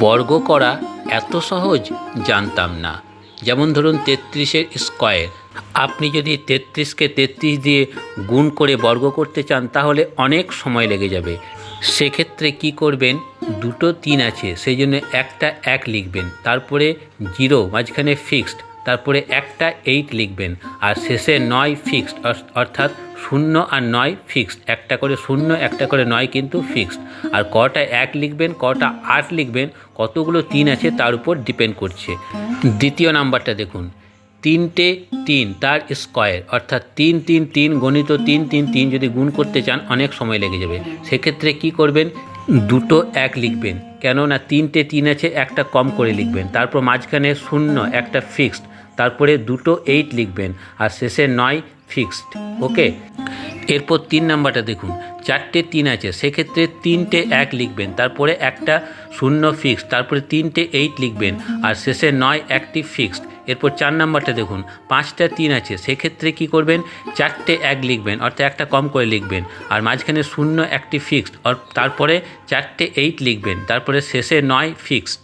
বর্গ করা এত সহজ জানতাম না। যেমন ধরুন 33-এর স্কোয়ার। আপনি যদি 33কে 33 দিয়ে গুণ করে বর্গ করতে চান তাহলে অনেক সময় লেগে যাবে। সেক্ষেত্রে কি করবেন, দুটো 3 আছে সেই জন্য একটা 1 লিখবেন, তারপরে 0 মাঝখানে ফিক্সড, তারপরে একটা 8 লিখবেন, আর শেষে 9 ফিক্সড, অর্থাৎ 0 আর 9 ফিক্সড, একটা করে 0 একটা করে 9 কিন্তু ফিক্সড। আর কটা 1 লিখবেন কটা 8 লিখবেন কতগুলো 3 আছে তার উপর ডিপেন্ড করছে। দ্বিতীয় নাম্বারটা দেখুন, 3টে 3 তার স্কোয়ার, অর্থাৎ 3 3 3 গণিত 3 3 3 যদি গুণ করতে চান অনেক সময় লেগে যাবে। সেক্ষেত্রে কি করবেন, দুটো 1 লিখবেন, কেননা 3টে 3 আছে একটা কম করে লিখবেন, তারপর মাঝখানে 0 একটা ফিক্সড, তারপরে দুটো 8 লিখবেন, আর শেষে 9 ফিক্সড। ওকে, এরপর 3 নাম্বারটা দেখুন, 4টে 3 আছে সেক্ষেত্রে 3টে 1 লিখবেন, তারপরে একটা 0 ফিক্সড, তারপরে 3টে 8 লিখবেন, আর শেষে 9 একটি ফিক্সড। এরপর 4 নাম্বারটা দেখুন, 5টা 3 আছে সেক্ষেত্রে কি করবেন, 4টে 1 লিখবেন, অর্থাৎ একটা কম করে লিখবেন, আর মাঝখানে 0 একটি ফিক্সড, তারপরে 4টে 8 লিখবেন, তারপরে শেষে 9 ফিক্সড।